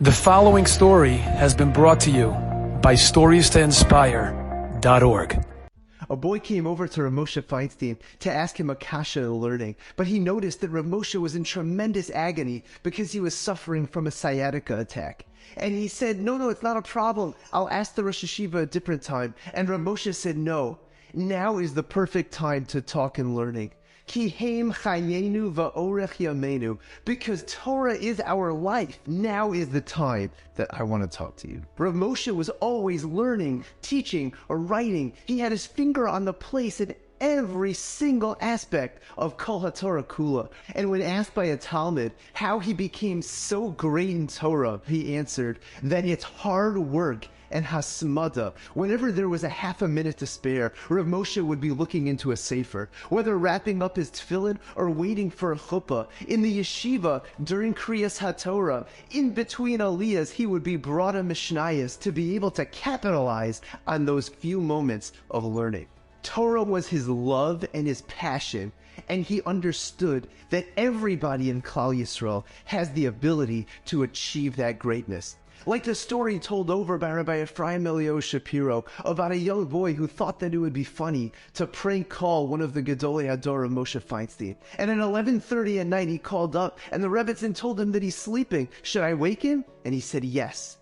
The following story has been brought to you by StoriesToInspire.org. A boy came over to Rabbi Moshe Feinstein to ask him a kasha in learning, but he noticed that Rabbi Moshe was in tremendous agony because he was suffering from a sciatica attack. And he said, no, it's not a problem. I'll ask the Rosh Hashiva a different time. And Rabbi Moshe said, no, now is the perfect time to talk in learning. Ki heim chayenu va'orech yameinu. Because Torah is our life. Now is the time that I want to talk to you. Rav Moshe was always learning, teaching, or writing. He had his finger on the place in every single aspect of Kol HaTorah Kula. And when asked by a Talmud how he became so great in Torah, he answered that it's hard work and hasmada. Whenever there was a half a minute to spare, Rav Moshe would be looking into a sefer, whether wrapping up his tefillin or waiting for a chuppah. In the yeshiva, during Kriyas HaTorah, in between aliyahs, he would be brought a mishnayos to be able to capitalize on those few moments of learning. Torah was his love and his passion, and he understood that everybody in Klal Yisrael has the ability to achieve that greatness. Like the story told over by Rabbi Ephraim Eliyahu Shapiro about a young boy who thought that it would be funny to prank call one of the Gedolei Hador of Moshe Feinstein. And at 11:30 at night he called up and the Rebbitzin told him that he's sleeping. Should I wake him? And he said yes.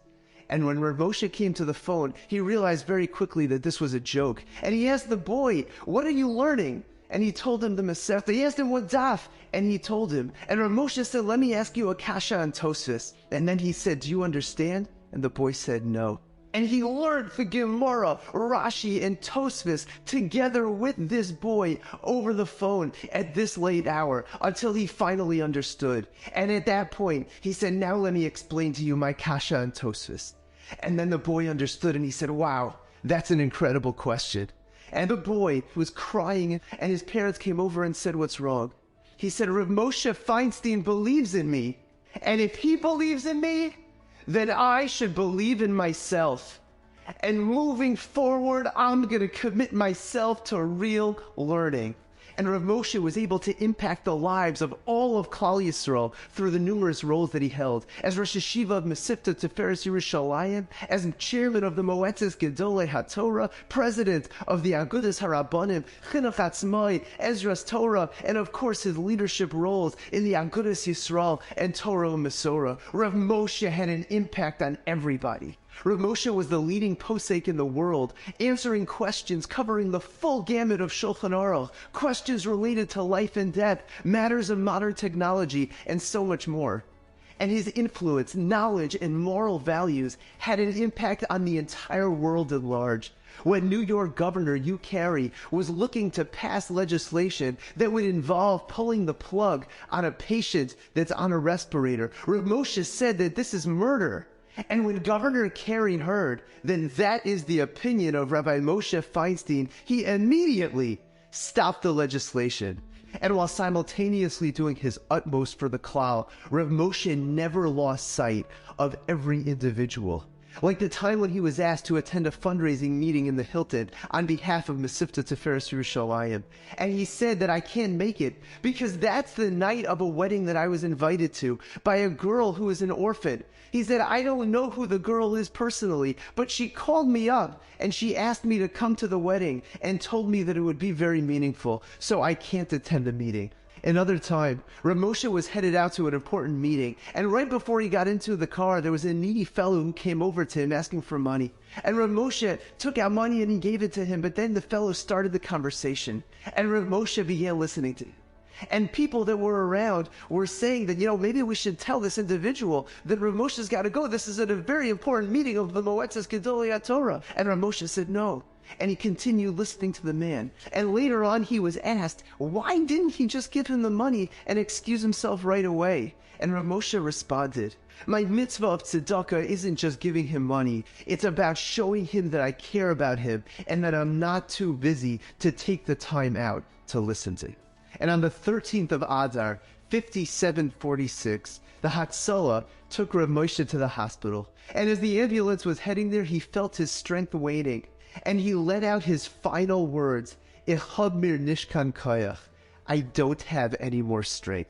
And when Rav Moshe came to the phone, he realized very quickly that this was a joke. And he asked the boy, what are you learning? And he told him the Masechta. He asked him what daf, and he told him. And Rav Moshe said, let me ask you a kasha on Tosfos. And then he said, do you understand? And the boy said no. And he learned the Gemara, Rashi, and Tosfos together with this boy over the phone at this late hour until he finally understood. And at that point, he said, now let me explain to you my kasha on Tosfos. And then the boy understood and he said, wow, that's an incredible question. And the boy was crying and his parents came over and said, what's wrong? He said, Rav Moshe Feinstein believes in me. And if he believes in me, then I should believe in myself. And moving forward, I'm going to commit myself to real learning. And Rav Moshe was able to impact the lives of all of Klal Yisrael through the numerous roles that he held. As Rosh Hashiva of Mesivta Tiferes Yerushalayim, as chairman of the Moetzes Gedolei HaTorah, president of the Agudas HaRabbanim, Chinuch Atzmai, Ezras Torah, and of course his leadership roles in the Agudas Yisrael and Torah Masorah. Rav Moshe had an impact on everybody. Rav Moshe was the leading posek in the world, answering questions covering the full gamut of Shulchan Aruch, questions related to life and death, matters of modern technology, and so much more. And his influence, knowledge, and moral values had an impact on the entire world at large. When New York Governor Hugh Carey was looking to pass legislation that would involve pulling the plug on a patient that's on a respirator, Rav Moshe said that this is murder. And when Governor Carey heard, then that is the opinion of Rabbi Moshe Feinstein, he immediately stopped the legislation. And while simultaneously doing his utmost for the klal, Rav Moshe never lost sight of every individual. Like the time when he was asked to attend a fundraising meeting in the Hilton on behalf of Mesivta Tiferes Yerushalayim. And he said that I can't make it because that's the night of a wedding that I was invited to by a girl who is an orphan. He said, I don't know who the girl is personally, but she called me up and she asked me to come to the wedding and told me that it would be very meaningful, so I can't attend the meeting. Another time, Rav Moshe was headed out to an important meeting, and right before he got into the car, there was a needy fellow who came over to him asking for money. And Rav Moshe took out money and he gave it to him, but then the fellow started the conversation, and Rav Moshe began listening to him. And people that were around were saying that, maybe we should tell this individual that Rav Moshe's got to go. This is at a very important meeting of the Moetzes Gedolei HaTorah. And Rav Moshe said no. And he continued listening to the man. And later on he was asked, why didn't he just give him the money and excuse himself right away? And Rav Moshe responded, my mitzvah of tzedakah isn't just giving him money. It's about showing him that I care about him and that I'm not too busy to take the time out to listen to him. And on the 13th of Adar, 5746, the Hatzalah took Rav Moshe to the hospital. And as the ambulance was heading there, he felt his strength waning. And he let out his final words, Ich hab mir nishkan koyach. I don't have any more strength.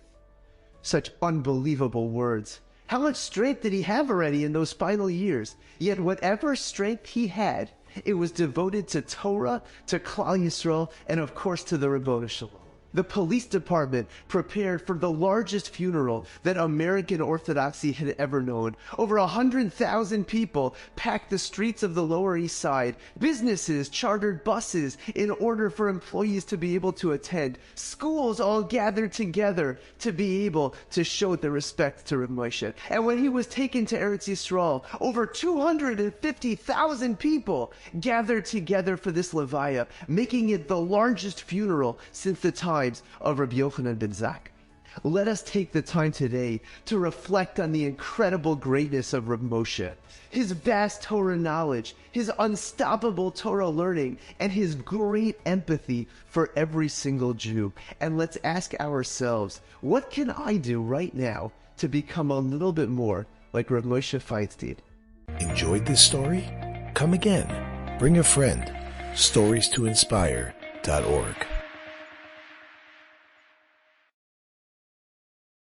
Such unbelievable words. How much strength did he have already in those final years? Yet whatever strength he had, it was devoted to Torah, to Klal Yisrael, and of course to the Ribono Shel Olam. The police department prepared for the largest funeral that American Orthodoxy had ever known. Over 100,000 people packed the streets of the Lower East Side. Businesses chartered buses in order for employees to be able to attend. Schools all gathered together to be able to show their respect to Reb Moshe. And when he was taken to Eretz Yisrael, over 250,000 people gathered together for this levaya, making it the largest funeral since the times of Rabbi Yochanan ben Zakkai. Let us take the time today to reflect on the incredible greatness of Reb Moshe, his vast Torah knowledge, his unstoppable Torah learning, and his great empathy for every single Jew. And let's ask ourselves, what can I do right now to become a little bit more like Reb Moshe Feinstein? Enjoyed this story? Come again. Bring a friend. StoriesToInspire.org